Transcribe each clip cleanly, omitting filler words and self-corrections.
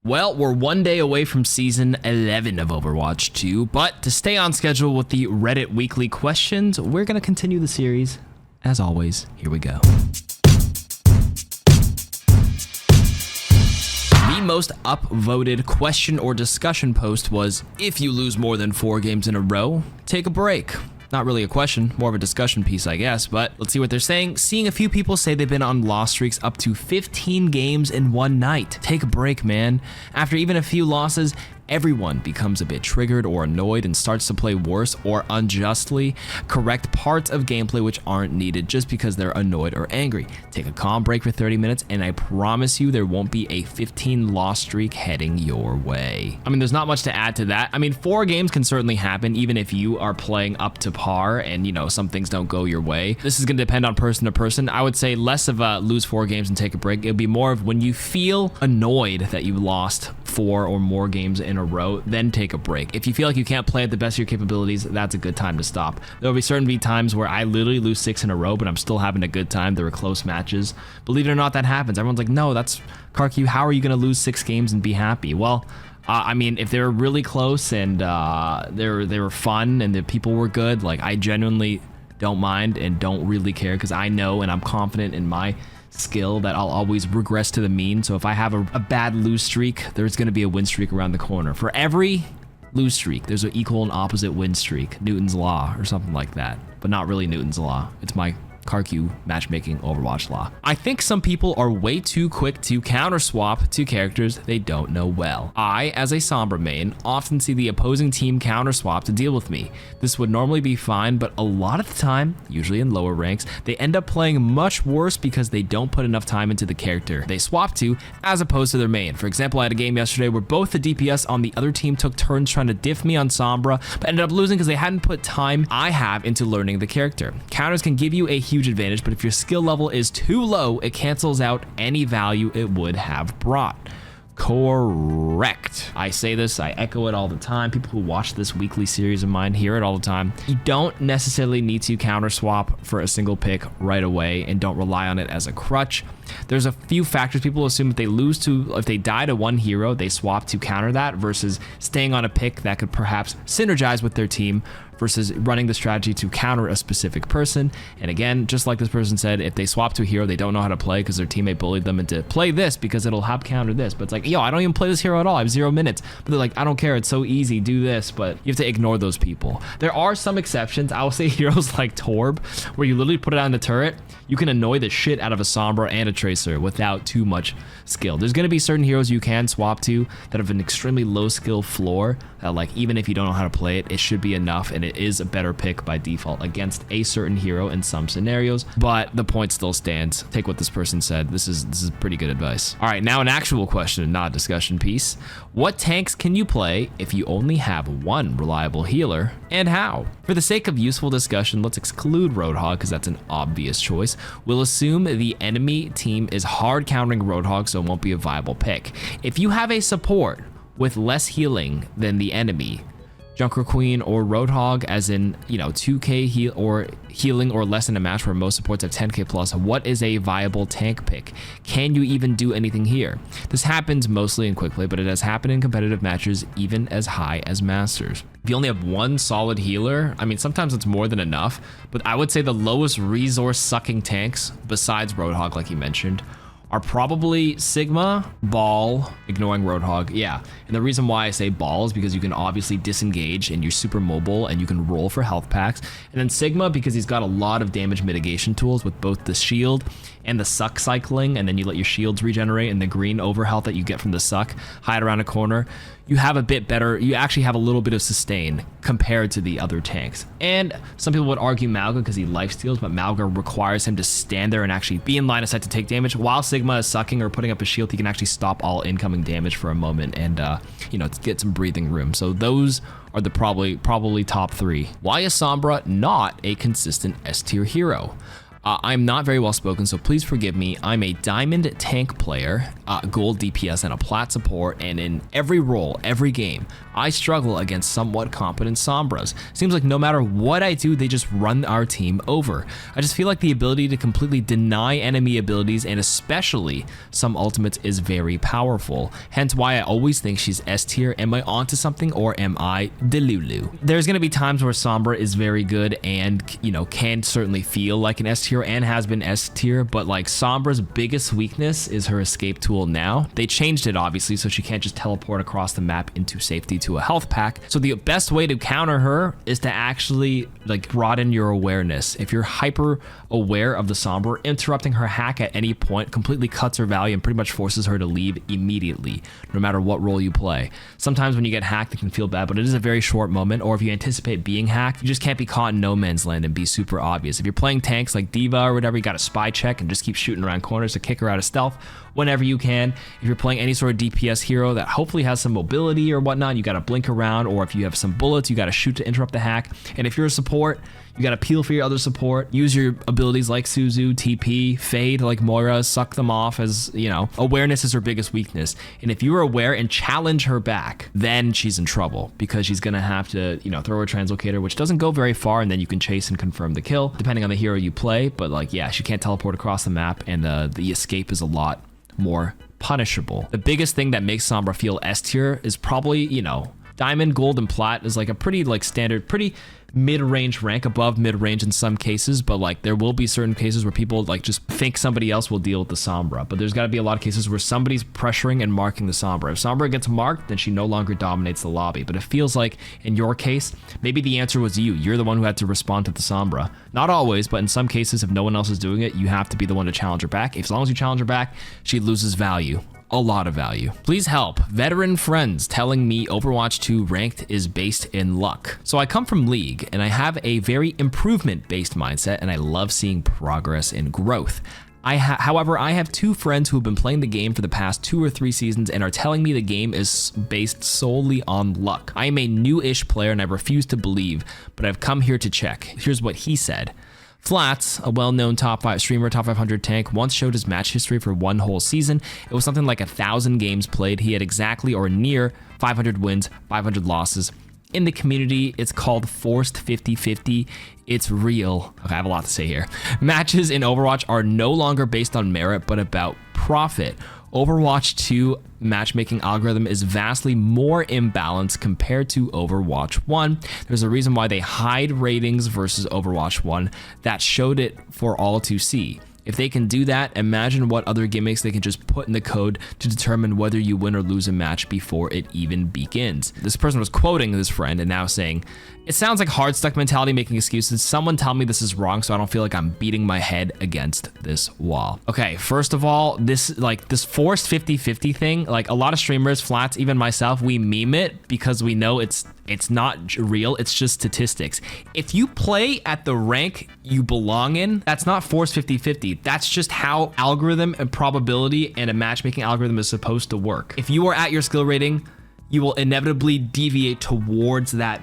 Well, we're one day away from Season 11 of Overwatch 2, but to stay on schedule with the Reddit weekly questions, we're going to continue the series. As always, here we go. The most upvoted question or discussion post was, if you lose more than 4 games in a row, take a break. Not really a question, more of a discussion piece, I guess, but let's see what they're saying. Seeing a few people say they've been on loss streaks up to 15 games in one night. Take a break, man. After even a few losses, everyone becomes a bit triggered or annoyed and starts to play worse or unjustly correct parts of gameplay which aren't needed just because they're annoyed or angry. Take a calm break for 30 minutes and I promise you there won't be a 15 loss streak heading your way. I mean, there's not much to add to that. I mean, 4 games can certainly happen even if you are playing up to par and, you know, some things don't go your way. This is going to depend on person to person. I would say less of a lose 4 games and take a break. It would be more of when you feel annoyed that you lost 4 or more games in a row, then take a break. If you feel like you can't play at the best of your capabilities, that's a good time to stop. There will be times where I literally lose 6 in a row, but I'm still having a good time. There were close matches. Believe it or not, that happens. Everyone's like, no, that's KarQ. How are you going to lose 6 games and be happy? Well, I mean, if they were really close and they were fun and the people were good, like I genuinely don't mind and don't really care because I know and I'm confident in my skill that I'll always regress to the mean. So if I have a bad lose streak, there's going to be a win streak around the corner. For every lose streak, there's an equal and opposite win streak. Newton's law or something like that, but not really Newton's law. It's my KarQ matchmaking Overwatch law. I think some people are way too quick to counter swap to characters they don't know well. I, as a Sombra main, often see the opposing team counter swap to deal with me. This would normally be fine, but a lot of the time, usually in lower ranks, they end up playing much worse because they don't put enough time into the character they swap to as opposed to their main. For example, I had a game yesterday where both the DPS on the other team took turns trying to diff me on Sombra, but ended up losing because they hadn't put time I have into learning the character. Counters can give you a huge advantage, but if your skill level is too low, it cancels out any value it would have brought. Correct. I say this, I echo it all the time. People who watch this weekly series of mine hear it all the time. You don't necessarily need to counter swap for a single pick right away and don't rely on it as a crutch. There's a few factors. People assume if they die to one hero, they swap to counter that versus staying on a pick that could perhaps synergize with their team versus running the strategy to counter a specific person. And again, just like this person said, if they swap to a hero they don't know how to play because their teammate bullied them into play this because it'll help counter this. But it's like, yo, I don't even play this hero at all. I have 0 minutes. But they're like, I don't care. It's so easy. Do this. But you have to ignore those people. There are some exceptions. I will say heroes like Torb, where you literally put it on the turret, you can annoy the shit out of a Sombra and a Tracer without too much skill. There's going to be certain heroes you can swap to that have an extremely low skill floor that, like, even if you don't know how to play it, it should be enough, and it is a better pick by default against a certain hero in some scenarios. But the point still stands. Take what this person said. This is pretty good advice. All right, now an actual question, not a discussion piece. What tanks can you play if you only have one reliable healer, and how? For the sake of useful discussion, let's exclude Roadhog because that's an obvious choice. We'll assume the enemy team is hard countering Roadhog, so it won't be a viable pick. If you have a support with less healing than the enemy, Junker Queen or Roadhog, as in, you know, 2k healing or less in a match where most supports have 10k plus, what is a viable tank pick? Can you even do anything here? This happens mostly in quick play, but it has happened in competitive matches even as high as Masters. If you only have one solid healer, I mean, sometimes it's more than enough, but I would say the lowest resource sucking tanks, besides Roadhog like you mentioned, are probably Sigma, Ball, ignoring Roadhog, yeah. And the reason why I say Ball is because you can obviously disengage and you're super mobile and you can roll for health packs. And then Sigma, because he's got a lot of damage mitigation tools with both the shield and the suck cycling, and then you let your shields regenerate and the green over health that you get from the suck hide around a corner. You have a bit better, you actually have a little bit of sustain compared to the other tanks. And some people would argue Malga because he lifesteals, but Malga requires him to stand there and actually be in line of sight to take damage. While Sigma is sucking or putting up a shield, he can actually stop all incoming damage for a moment and, you know, get some breathing room. So those are the probably top 3. Why is Sombra not a consistent S tier hero? I'm not very well spoken, so please forgive me. I'm a diamond tank player, gold DPS, and a plat support, and in every role, every game, I struggle against somewhat competent Sombras. Seems like no matter what I do, they just run our team over. I just feel like the ability to completely deny enemy abilities, and especially some ultimates, is very powerful. Hence why I always think she's S tier. Am I onto something, or am I Delulu? There's gonna be times where Sombra is very good and, you know, can certainly feel like an S tier and has been S tier, but like Sombra's biggest weakness is her escape tool now. They changed it obviously, so she can't just teleport across the map into safety to a health pack. So the best way to counter her is to actually like broaden your awareness. If you're hyper aware of the Sombra, interrupting her hack at any point completely cuts her value and pretty much forces her to leave immediately, no matter what role you play. Sometimes when you get hacked, it can feel bad, but it is a very short moment, or if you anticipate being hacked, you just can't be caught in no man's land and be super obvious. If you're playing tanks like D.Va or whatever, you got to spy check and just keep shooting around corners to kick her out of stealth whenever you can. If you're playing any sort of DPS hero that hopefully has some mobility or whatnot, you got to blink around, or if you have some bullets, you got to shoot to interrupt the hack. And if you're a support, you got to peel for your other support, use your abilities like Suzu, TP, Fade like Moira, suck them off. As you know, awareness is her biggest weakness. And if you are aware and challenge her back, then she's in trouble, because she's gonna have to, you know, throw a translocator, which doesn't go very far, and then you can chase and confirm the kill, depending on the hero you play. But like, yeah, she can't teleport across the map, and the escape is a lot more punishable. The biggest thing that makes Sombra feel S tier is probably, you know, diamond, gold, and plat is like a pretty like standard, pretty mid-range rank, above mid-range in some cases, but like there will be certain cases where people like just think somebody else will deal with the Sombra, but there's got to be a lot of cases where somebody's pressuring and marking the Sombra. If Sombra gets marked, then she no longer dominates the lobby. But it feels like in your case, maybe the answer was you're the one who had to respond to the Sombra. Not always, but in some cases, if no one else is doing it, you have to be the one to challenge her back. As long as you challenge her back, she loses value. A lot of value. Please help. Veteran friends telling me Overwatch 2 ranked is based in luck. So I come from League, and I have a very improvement-based mindset, and I love seeing progress and growth. However, I have two friends who have been playing the game for the past 2 or 3 seasons and are telling me the game is based solely on luck. I am a new-ish player and I refuse to believe, but I've come here to check. Here's what he said. Flats, a well-known top 5 streamer, top 500 tank, once showed his match history for one whole season. It was something like 1,000 games played. He had exactly or near 500 wins, 500 losses. In the community, it's called forced 50-50. It's real. Okay, I have a lot to say here. Matches in Overwatch are no longer based on merit, but about profit. Overwatch 2 matchmaking algorithm is vastly more imbalanced compared to Overwatch 1. There's a reason why they hide ratings versus Overwatch 1 that showed it for all to see. If they can do that, imagine what other gimmicks they can just put in the code to determine whether you win or lose a match before it even begins. This person was quoting this friend and now saying, it sounds like hard stuck mentality making excuses. Someone tell me this is wrong so I don't feel like I'm beating my head against this wall. Okay, first of all, this forced 50-50 thing, like a lot of streamers, Flats, even myself, we meme it because we know it's not real, it's just statistics. If you play at the rank you belong in, that's not forced 50-50. That's just how algorithm and probability and a matchmaking algorithm is supposed to work. If you are at your skill rating, you will inevitably deviate towards that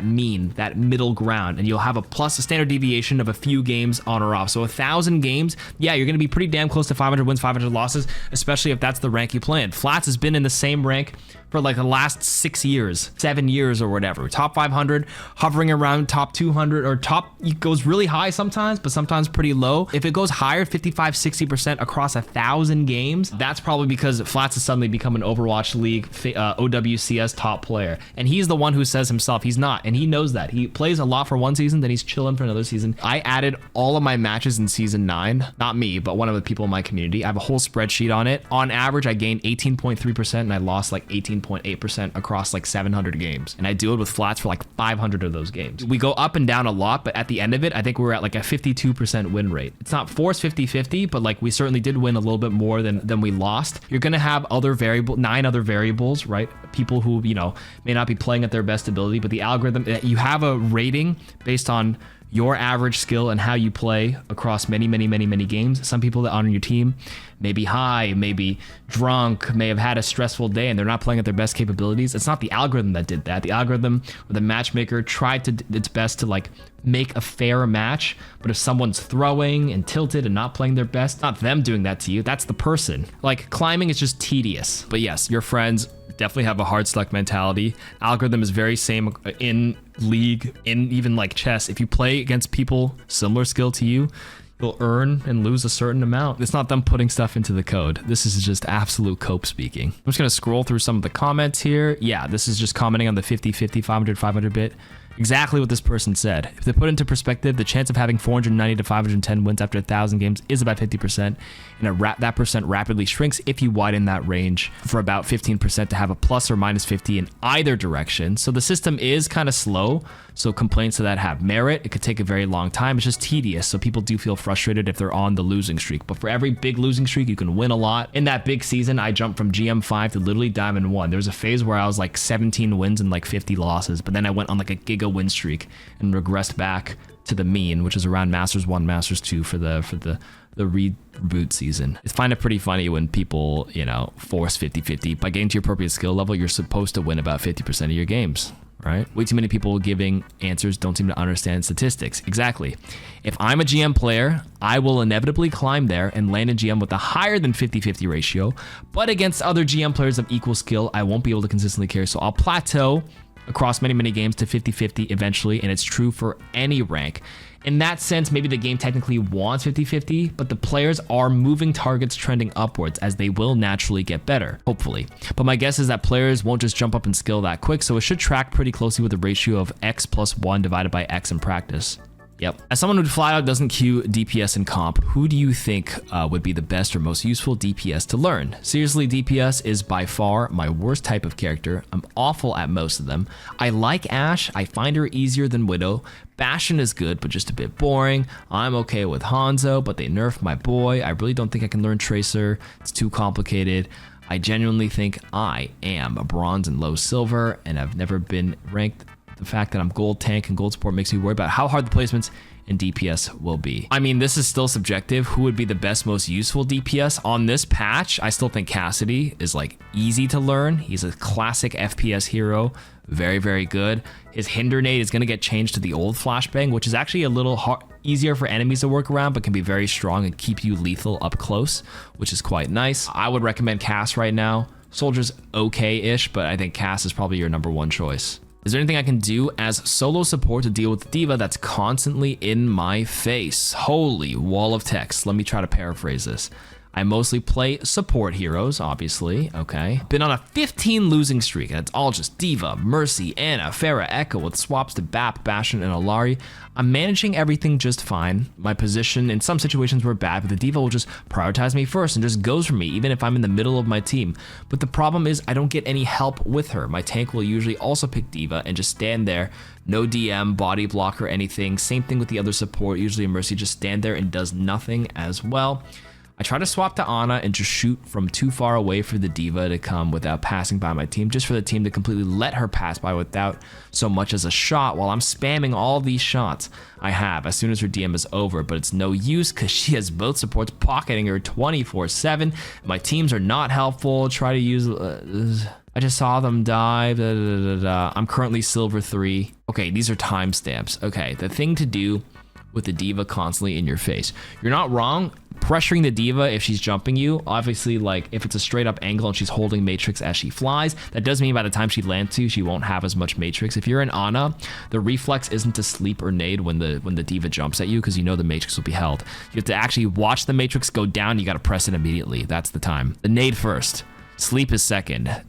mean, that middle ground, and you'll have a standard deviation of a few games on or off. So 1,000 games, yeah, you're gonna be pretty damn close to 500 wins, 500 losses, especially if that's the rank you play in. Flats has been in the same rank for like the last 6 years, 7 years or whatever. Top 500, hovering around top 200, or it goes really high sometimes, but sometimes pretty low. If it goes higher, 55, 60% across 1,000 games, that's probably because Flats has suddenly become an Overwatch League OWCS top player. And he's the one who says himself he's not, and he knows that. He plays a lot for one season, then he's chilling for another season. I added all of my matches in season 9, not me, but one of the people in my community. I have a whole spreadsheet on it. On average, I gained 18.3% and I lost like 18.8% across like 700 games. And I do it with Flats for like 500 of those games. We go up and down a lot, but at the end of it, I think we're at like a 52% win rate. It's not forced 50-50, but like we certainly did win a little bit more than we lost. You're gonna have 9 other variables, right? People who, you know, may not be playing at their best ability, but the algorithm, you have a rating based on your average skill and how you play across many games. Some people that on your team may be high, may be drunk, may have had a stressful day, and they're not playing at their best capabilities. It's not the algorithm that did that. The algorithm or the matchmaker tried its best to like make a fair match. But if someone's throwing and tilted and not playing their best, not them doing that to you, that's the person. Like, climbing is just tedious. But yes, your friends definitely have a hard select mentality. Algorithm is very same in league, in even like chess. If you play against people similar skill to you, you'll earn and lose a certain amount. It's not them putting stuff into the code. This is just absolute cope speaking. I'm just gonna scroll through some of the comments here. Yeah, this is just commenting on the 50-50, 500 bit. Exactly what this person said. If they put into perspective, the chance of having 490 to 510 wins after 1,000 games is about 50%, and that percent rapidly shrinks if you widen that range for about 15% to have a plus or minus 50 in either direction. So the system is kind of slow, so complaints to that have merit. It could take a very long time. It's just tedious, so people do feel frustrated if they're on the losing streak. But for every big losing streak, you can win a lot. In that big season, I jumped from GM5 to literally Diamond 1. There was a phase where I was like 17 wins and like 50 losses, but then I went on like a giga win streak and regressed back to the mean, which is around Masters 1, Masters 2 for the reboot season. I find it pretty funny when people, you know, force 50-50. By getting to your appropriate skill level, you're supposed to win about 50% of your games, right? Way too many people giving answers don't seem to understand statistics. Exactly. If I'm a GM player, I will inevitably climb there and land a GM with a higher than 50-50 ratio, but against other GM players of equal skill, I won't be able to consistently carry, so I'll plateau across many games to 50-50 eventually, and it's true for any rank. In that sense, maybe the game technically wants 50-50, but the players are moving targets trending upwards as they will naturally get better, hopefully. But my guess is that players won't just jump up in skill that quick, so it should track pretty closely with the ratio of X plus 1 divided by X in practice. Yep. As someone who flat out doesn't queue DPS in comp, who do you think would be the best or most useful DPS to learn? Seriously, DPS is by far my worst type of character. I'm awful at most of them. I like Ashe. I find her easier than Widow. Bastion is good, but just a bit boring. I'm okay with Hanzo, but they nerfed my boy. I really don't think I can learn Tracer. It's too complicated. I genuinely think I am a bronze and low silver, and I've never been ranked. The fact that I'm gold tank and gold support makes me worry about how hard the placements in DPS will be. I mean, this is still subjective. Who would be the best, most useful DPS on this patch? I still think Cassidy is like easy to learn. He's a classic FPS hero. Very good. His hinder nade is going to get changed to the old flashbang, which is actually a little easier for enemies to work around, but can be very strong and keep you lethal up close, which is quite nice. I would recommend Cass right now. Soldier's okay-ish, but I think Cass is probably your #1 choice. Is there anything I can do as solo support to deal with D.Va that's constantly in my face? Holy wall of text. Let me try to paraphrase this. I mostly play support heroes, obviously, okay. Been on a 15 losing streak, and it's all just D.Va, Mercy, Ana, Pharah, Echo with swaps to Bap, Bastion, and Illari. I'm managing everything just fine. My position in some situations were bad, but the D.Va will just prioritize me first and just goes for me, even if I'm in the middle of my team. But the problem is I don't get any help with her. My tank will usually also pick D.Va and just stand there. No DM, body block, or anything. Same thing with the other support. Usually Mercy just stand there and does nothing as well. I try to swap to Ana and just shoot from too far away for the D.Va to come without passing by my team, just for the team to completely let her pass by without so much as a shot, while I'm spamming all these shots I have as soon as her DM is over, but it's no use because she has both supports pocketing her 24/7. My teams are not helpful. Try to use... I just saw them die. I'm currently silver 3. Okay, these are timestamps. Okay, the thing to do with the D.Va constantly in your face. You're not wrong. Pressuring the D.Va if she's jumping you, obviously, like if it's a straight up angle and she's holding matrix as she flies, that does mean by the time she lands you, she won't have as much matrix. If you're an Ana, the reflex isn't to sleep or nade when the D.Va jumps at you, because you know the matrix will be held. You have to actually watch the matrix go down. You got to press it immediately. That's the time. The nade first. Sleep is second.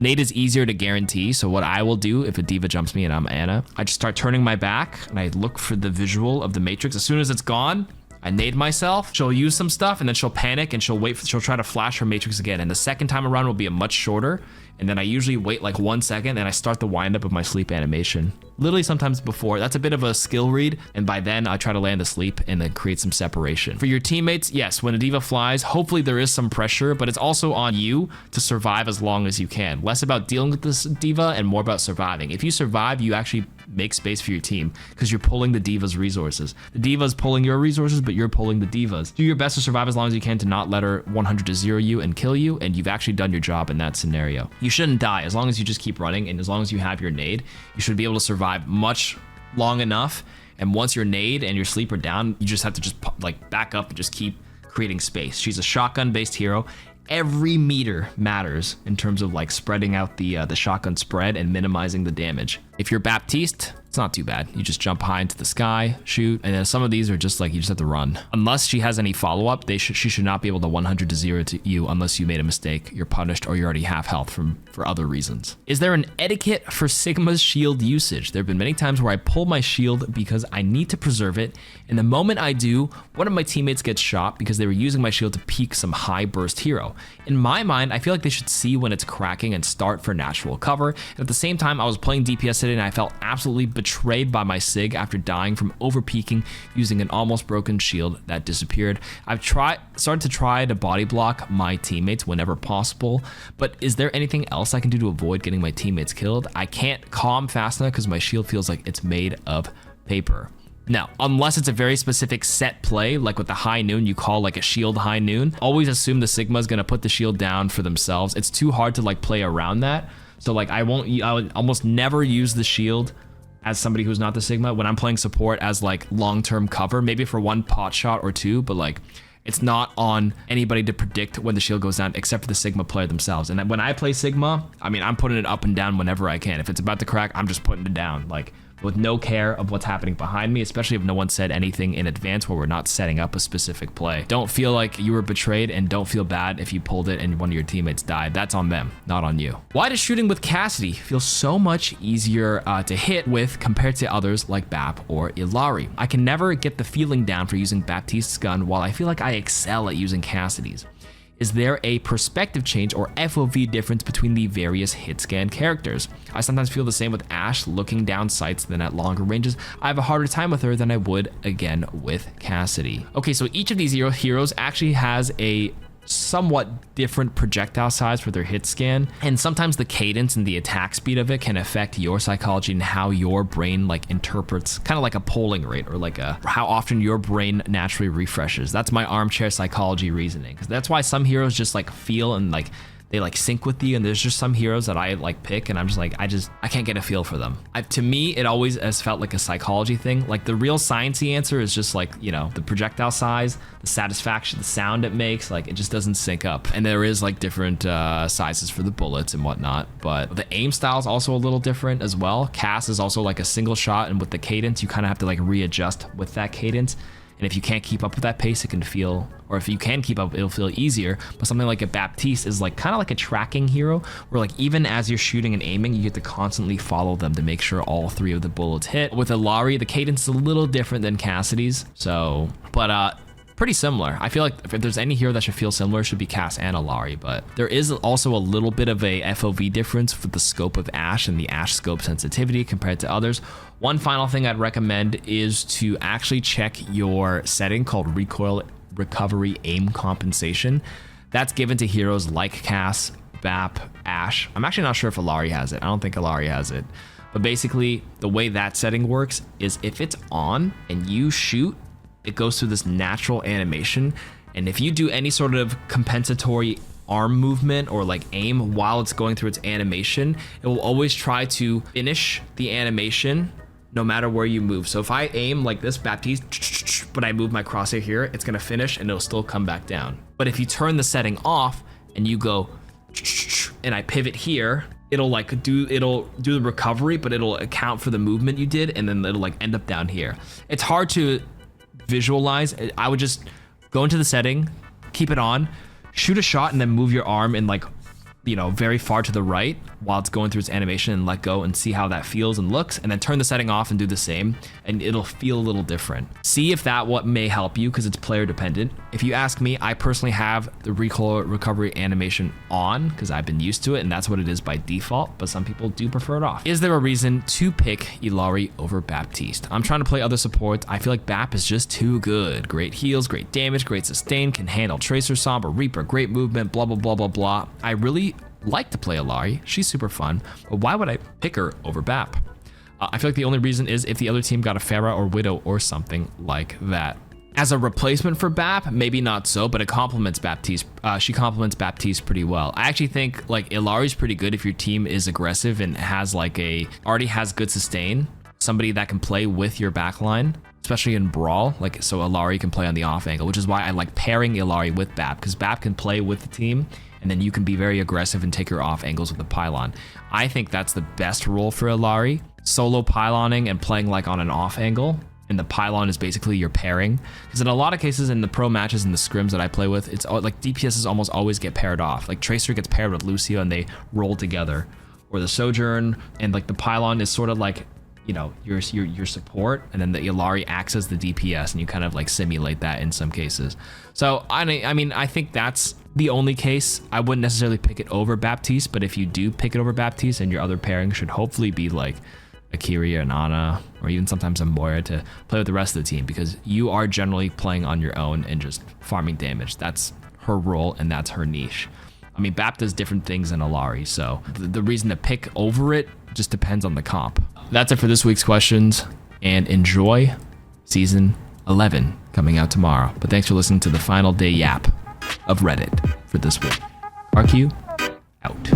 Nade is easier to guarantee, so what I will do if a D.Va jumps me and I'm Ana, I just start turning my back and I look for the visual of the matrix. As soon as it's gone, I nade myself. She'll use some stuff and then she'll panic and she'll try to flash her matrix again. And the second time around will be a much shorter and then I usually wait like 1 second and I start the wind up of my sleep animation. Literally sometimes before. That's a bit of a skill read, and by then I try to land asleep and then create some separation. For your teammates, yes, when a D.Va flies, hopefully there is some pressure, but it's also on you to survive as long as you can. Less about dealing with this D.Va and more about surviving. If you survive, you actually make space for your team because you're pulling the D.Va's resources. The D.Va's pulling your resources, but you're pulling the D.Va's. Do your best to survive as long as you can to not let her 100-0 you and kill you, and you've actually done your job in that scenario. You shouldn't die as long as you just keep running, and as long as you have your nade, you should be able to survive much long enough. And once your nade and your sleep are down, you just have to just like back up and just keep creating space. She's a shotgun based hero. Every meter matters in terms of like spreading out the shotgun spread and minimizing the damage. If you're Baptiste, it's not too bad. You just jump high into the sky, shoot, and then some of these are just like you just have to run. Unless she has any follow-up, she should not be able to 100-0 to you unless you made a mistake, you're punished, or you're already half health for other reasons. Is there an etiquette for Sigma's shield usage? There have been many times where I pull my shield because I need to preserve it, and the moment I do, one of my teammates gets shot because they were using my shield to peek some high burst hero. In my mind, I feel like they should see when it's cracking and start for natural cover. And at the same time, I was playing DPS today and I felt absolutely betrayed by my Sig after dying from over peeking using an almost broken shield that disappeared. I've started to try to body block my teammates whenever possible, but is there anything else I can do to avoid getting my teammates killed? I can't calm fast enough because my shield feels like it's made of paper. Now, unless it's a very specific set play, like with the high noon, you call like a shield high noon, always assume the Sigma's gonna put the shield down for themselves. It's too hard to like play around that. So like I would almost never use the shield as somebody who's not the Sigma when I'm playing support as like long-term cover, maybe for one pot shot or two, but like it's not on anybody to predict when the shield goes down except for the Sigma player themselves. And when I play Sigma, I mean, I'm putting it up and down whenever I can. If it's about to crack, I'm just putting it down. Like with no care of what's happening behind me, especially if no one said anything in advance where we're not setting up a specific play. Don't feel like you were betrayed, and don't feel bad if you pulled it and one of your teammates died. That's on them, not on you. Why does shooting with Cassidy feel so much easier to hit with compared to others like Bap or Illari? I can never get the feeling down for using Baptiste's gun while I feel like I excel at using Cassidy's. Is there a perspective change or FOV difference between the various hit scan characters? I sometimes feel the same with Ashe looking down sights than at longer ranges. I have a harder time with her than I would again with Cassidy. Okay, so each of these heroes actually has a somewhat different projectile size for their hit scan, and sometimes the cadence and the attack speed of it can affect your psychology and how your brain like interprets, kind of like a polling rate or like how often your brain naturally refreshes. That's my armchair psychology reasoning, because that's why some heroes just like feel and like they like sync with you, and there's just some heroes that I like pick and I'm just like I can't get a feel for them. To me, it always has felt like a psychology thing. Like the real sciencey answer is just like, you know, the projectile size, the satisfaction, the sound it makes, like it just doesn't sync up. And there is like different sizes for the bullets and whatnot, but the aim style is also a little different as well. Cass is also like a single shot, and with the cadence you kind of have to like readjust with that cadence. And if you can't keep up with that pace, it can feel, or if you can keep up, it'll feel easier. But something like a Baptiste is like kind of like a tracking hero, where like even as you're shooting and aiming, you get to constantly follow them to make sure all three of the bullets hit. With Illari, the cadence is a little different than Cassidy's, so, but pretty similar. I feel like if there's any hero that should feel similar, it should be Cass and Illari, but there is also a little bit of a FOV difference with the scope of Ashe and the Ashe scope sensitivity compared to others. One final thing I'd recommend is to actually check your setting called recoil recovery aim compensation. That's given to heroes like Cass, Bap, Ashe. I'm actually not sure if Illari has it. I don't think Illari has it. But basically, the way that setting works is if it's on and you shoot, it goes through this natural animation, and if you do any sort of compensatory arm movement or like aim while it's going through its animation, it will always try to finish the animation no matter where you move. So if I aim like this, Baptiste, but I move my crosshair here, it's gonna finish and it'll still come back down. But if you turn the setting off and you go and I pivot here, it'll do the recovery, but it'll account for the movement you did, and then it'll like end up down here. It's hard to visualize. I would just go into the setting, keep it on, shoot a shot, and then move your arm in like, you know, very far to the right while it's going through its animation and let go and see how that feels and looks, and then turn the setting off and do the same, and it'll feel a little different. See if that what may help you, because it's player dependent. If you ask me, I personally have the recoil recovery animation on because I've been used to it, and that's what it is by default, but some people do prefer it off. Is there a reason to pick Illari over Baptiste? I'm trying to play other supports. I feel like Bap is just too good. Great heals, great damage, great sustain, can handle Tracer, Sombra, Reaper, great movement, blah, blah, blah, blah, blah. I really like to play Illari. She's super fun, but why would I pick her over Bap? I feel like the only reason is if the other team got a Pharah or Widow or something like that. As a replacement for Bap, maybe not so, but it complements Baptiste. She complements Baptiste pretty well. I actually think like Illari's pretty good if your team is aggressive and has like already has good sustain. Somebody that can play with your backline, especially in Brawl. Like, so Illari can play on the off angle, which is why I like pairing Illari with Bap, because Bap can play with the team, and then you can be very aggressive and take your off angles with the pylon. I think that's the best role for Illari. Solo pyloning and playing like on an off angle, and the pylon is basically your pairing. Because in a lot of cases in the pro matches and the scrims that I play with, it's like DPSs almost always get paired off. Like Tracer gets paired with Lucio and they roll together, or the Sojourn, and like the pylon is sort of like, you know, your support, and then the Illari acts as the DPS, and you kind of like simulate that in some cases. So I mean, I think that's the only case. I wouldn't necessarily pick it over Baptiste, but if you do pick it over Baptiste, and your other pairing should hopefully be like Akiri or an Ana, or even sometimes a Moira to play with the rest of the team, because you are generally playing on your own and just farming damage. That's her role and that's her niche. I mean, Bap does different things than Illari, so the reason to pick over it just depends on the comp. That's it for this week's questions, and enjoy season 11 coming out tomorrow. But thanks for listening to the final day yap of Reddit for this week. KarQ out.